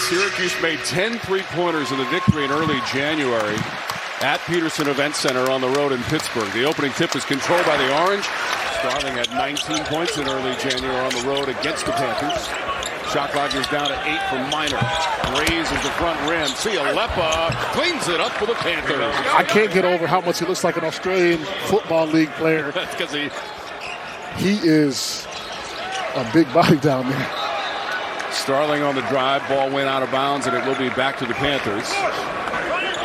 Syracuse made 10 3-pointers in the victory in early January at Peterson Event Center on the road in Pittsburgh. The opening tip is controlled by the Orange, starting at 19 points in early January on the road against the Panthers. Shot clock is down to 8 for Minor. Raises the front rim. Cialepa cleans it up for the Panthers. I can't get over how much he looks like an Australian Football League player. That's because he is a big body down there. Starling on the drive. Ball went out of bounds, and it will be back to the Panthers.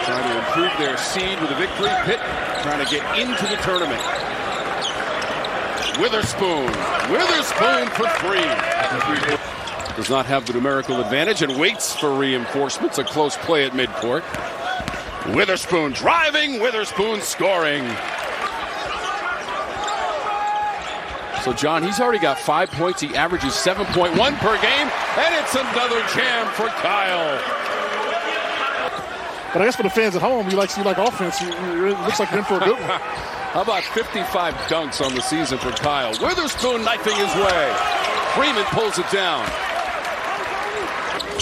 Trying to improve their seed with a victory. Pitt trying to get into the tournament. Witherspoon for 3. Does not have the numerical advantage and waits for reinforcements. A close play at midcourt. Witherspoon driving, Witherspoon scoring. So, John, he's already got 5 points. He averages 7.1 per game, and it's another jam for Kyle. But I guess for the fans at home, you like offense. It looks like you're in for a good one. How about 55 dunks on the season for Kyle? Witherspoon knifing his way. Freeman pulls it down.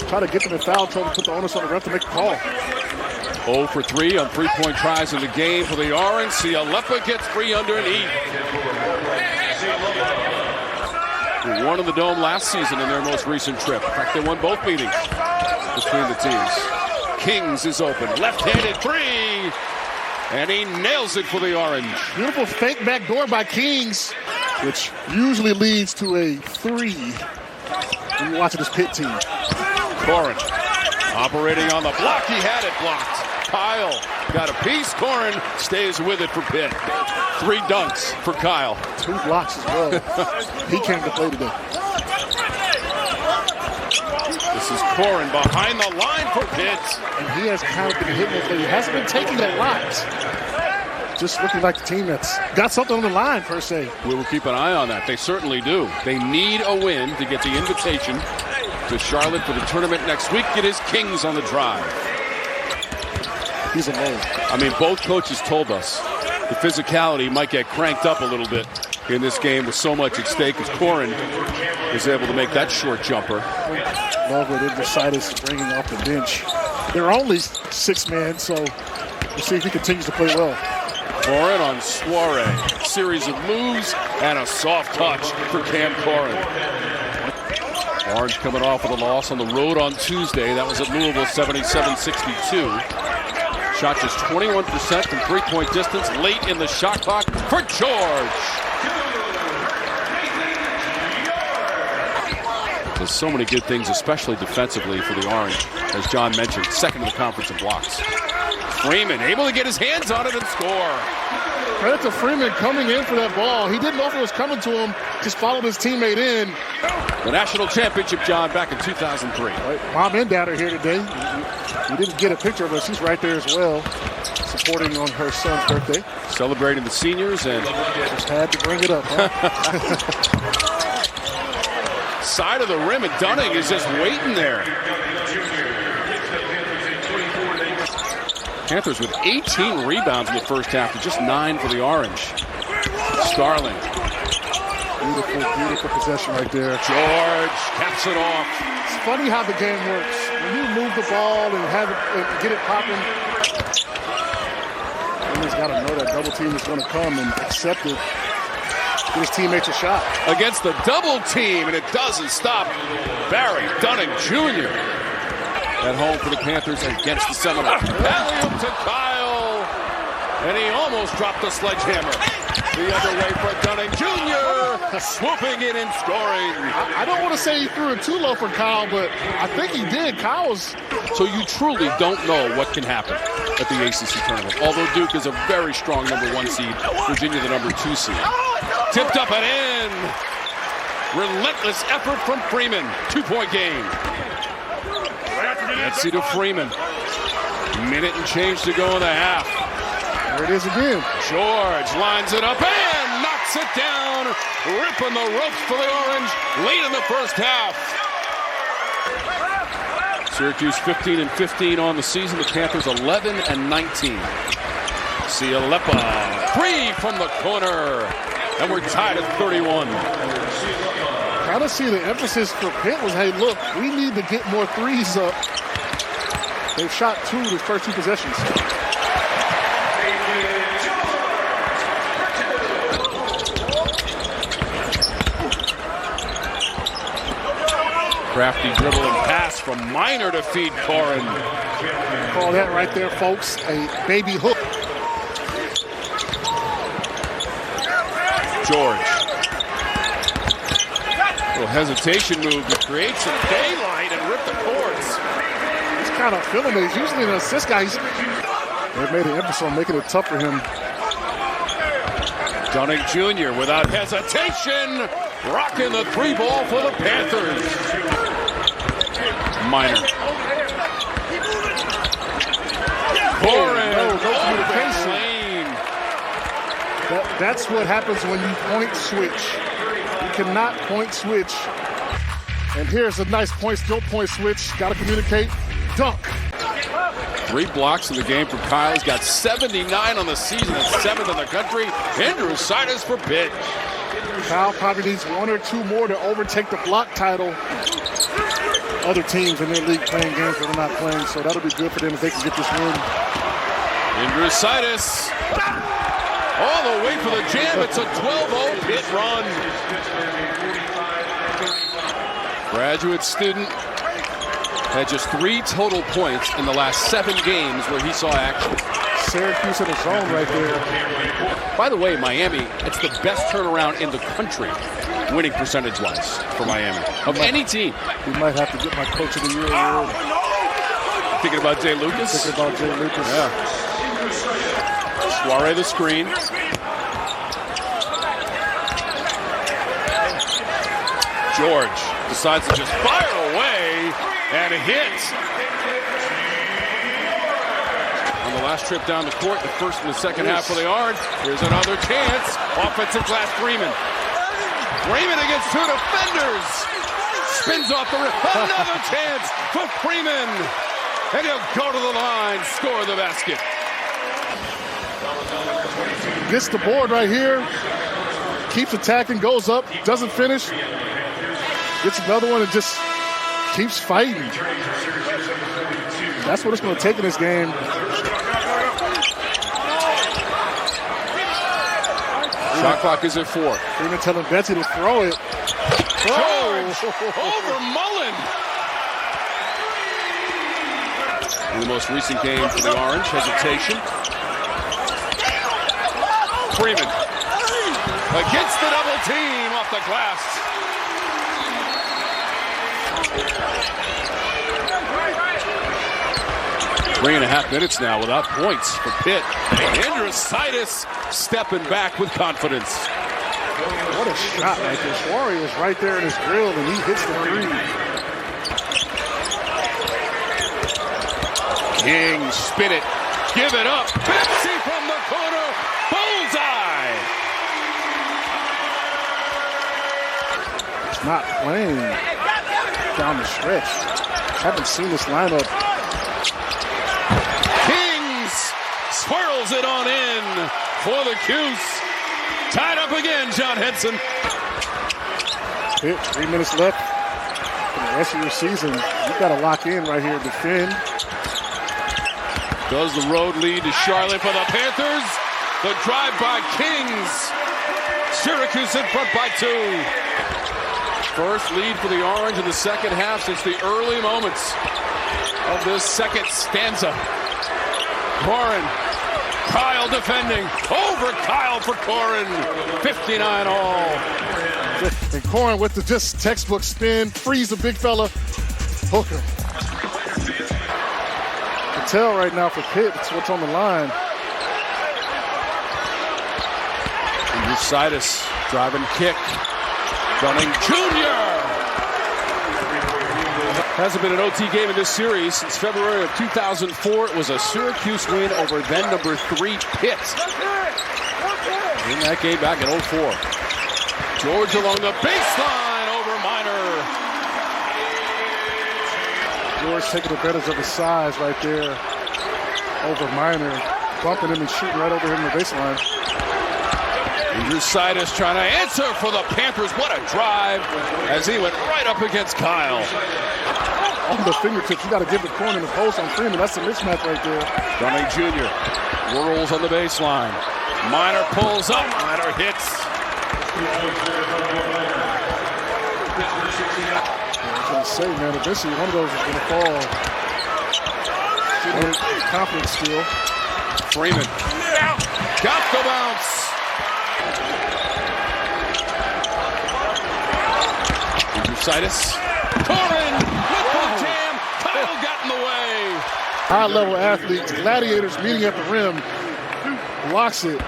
Try to get them in foul trouble, put the onus on the ref to make a call. 0 for 3 on 3-point tries in the game for the Orange. Cialepa gets 3 underneath. They won in the Dome last season in their most recent trip. In fact, they won both meetings between the teams. Kingz is open. Left-handed 3. And he nails it for the Orange. Beautiful fake backdoor by Kingz, which usually leads to a 3 when you're watching this Pitt team. Corhen operating on the block. He had it blocked. Kyle got a piece. Corhen stays with it for Pitt. 3 dunks for Kyle. 2 blocks as well. He came to play today. This is Corhen behind the line for Pitt. And he has kind of been hitting it, but he hasn't been taking a lot. Just looking like the team that's got something on the line, per se. We will keep an eye on that. They certainly do. They need a win to get the invitation to Charlotte for the tournament next week. It is Kingz on the drive. He's a man. I mean, both coaches told us the physicality might get cranked up a little bit in this game with so much at stake as Corhen is able to make that short jumper. Love what Indrusaitis is bringing off the bench. They're only 6 men, so we'll see if he continues to play well. Corhen on Suarez. Series of moves and a soft touch for Cam Corhen. Orange coming off with a loss on the road on Tuesday. That was at Louisville, 77-62. Shot just 21% from 3-point distance late in the shot clock for George. Does so many good things, especially defensively for the Orange. As John mentioned, second in the conference in blocks. Freeman able to get his hands on it and score. Credit to Freeman coming in for that ball. He didn't know if it was coming to him, just followed his teammate in. The national championship, John, back in 2003. Right. Mom and Dad are here today. We didn't get a picture of her. She's right there as well, supporting on her son's birthday. Celebrating the seniors and just had to bring it up, huh? Side of the rim, and Dunning is just waiting there. Panthers with 18 rebounds in the first half to just 9 for the Orange. Starling. Beautiful, beautiful possession right there. George caps it off. It's funny how the game works. When you move the ball and have it, get it popping, someone's got to know that double team is going to come and accept it. Give his teammates a shot. Against the double team, and it doesn't stop Barry Dunning Jr. At home for the Panthers against the Seminoles. Alley-oop to Kyle, and he almost dropped the sledgehammer. The other way for Dunning Jr. swooping in and scoring. I don't want to say he threw it too low for Kyle, but I think he did. Kyle's. So you truly don't know what can happen at the ACC tournament. Although Duke is a very strong #1 seed, Virginia the #2 seed. Tipped up and in. Relentless effort from Freeman. 2-point game. Let's see to Freeman. Minute and change to go in the half. There it is again. George lines it up and knocks it down. Ripping the ropes for the Orange late in the first half. Syracuse 15-15 on the season. The Panthers 11-19. Cialepa, 3 from the corner. And we're tied at 31. kind of see the emphasis for Pitt was, hey, look, we need to get more threes up. They've shot 2 the first 2 possessions. Crafty dribble and pass from Minor to feed Corhen. Call that right there, folks, a baby hook. George. Little hesitation move to create some daylight and rip the cords. He's kind of feeling it. He's usually an assist guy. They've made an emphasis on making it tough for him. Donnie Jr. without hesitation, rocking the 3 ball for the Panthers. Minor. Corhen. No communication. That's what happens when you point switch. You cannot point switch. And here's a nice don't point switch. Got to communicate. Dunk. 3 blocks in the game for Kyle. He's got 79 on the season. That's 7th in the country. Indrusaitis for Pitt. Kyle probably needs 1 or 2 more to overtake the block title. Other teams in their league playing games that are not playing, so that'll be good for them if they can get this win. Indrusaitis all the way for the jam. It's a 12-0 Pitt run. Graduate student had just 3 total points in the last 7 games where he saw action. Syracuse in the zone right there. By the way, Miami, it's the best turnaround in the country, winning percentage-wise for Miami, of any team. We might have to get my Coach of the Year award. Thinking about Jay Lucas? Thinking about Jay Lucas. Yeah. Soiree the screen. George decides to just fire away and a hit. On the last trip down the court, the first and the second half of the Orange. Here's another chance. Offensive glass, Freeman. Freeman against 2 defenders. Spins off the rim. Another chance for Freeman. And he'll go to the line, score the basket. Gets the board right here. Keeps attacking, goes up, doesn't finish. Gets another one and just keeps fighting. That's what it's going to take in this game. Shot clock is at 4. Freeman telling Betsy to throw it. George over Mullen. In the most recent game for the Orange, hesitation. Freeman against the double team off the glass. Three and a half minutes now without points for Pitt. Indrusaitis stepping back with confidence. What a shot right there. Suarez is right there in his grill and he hits the 3. Kingz, spin it, give it up. Betsy from the corner, bullseye. It's not playing down the stretch. Haven't seen this lineup. Kingz swirls it on in for the Cuse. Tied up again, John Henson. Pitt, 3 minutes left for the rest of your season. You've got to lock in right here, defend. Does the road lead to Charlotte for the Panthers? The drive by Kingz. Syracuse in front by 2. First lead for the Orange in the second half since the early moments of this second stanza. Corhen, Kyle defending. Over Kyle for Corhen. 59 all. And Corhen with the just textbook spin. Freeze the big fella. Hooker. Tell right now for Pitt, it's what's on the line. Indrusaitis driving kick. Donnie Jr. Hasn't been an OT game in this series since February of 2004. It was a Syracuse win over then number 3 Pitt. In that game back in 04. George along the baseline over Minor. George taking advantage of his size right there over Minor, bumping him and shooting right over him in the baseline. Indrusaitis trying to answer for the Panthers. What a drive as he went right up against Kyle. On the fingertips, you got to give the corner in the post on Freeman. That's a mismatch right there. Donnie Jr. whirls on the baseline. Minor pulls up. Minor hits. I was going to say, man, eventually one of those is going to fall. Confidence steal. Freeman. Got the bounce. Indrusaitis. Corhen with the jam. Kyle got in the way. High-level athletes, gladiators meeting at the rim. Blocks it.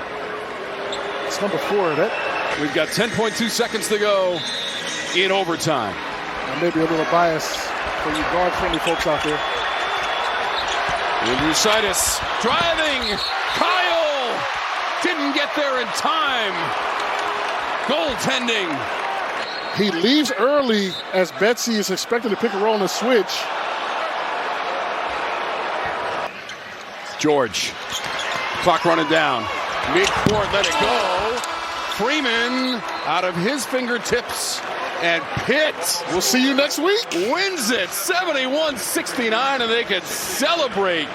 It's number 4. We've got 10.2 seconds to go in overtime. Maybe a little bias for you guard-friendly folks out there. Indrusaitis driving. Kyle didn't get there in time. Goaltending. He leaves early as Betsy is expected to pick a roll in the switch. George. Clock running down. Mid-court, let it go. Freeman out of his fingertips. And Pitt, we'll see you next week, wins it 71-69, and they can celebrate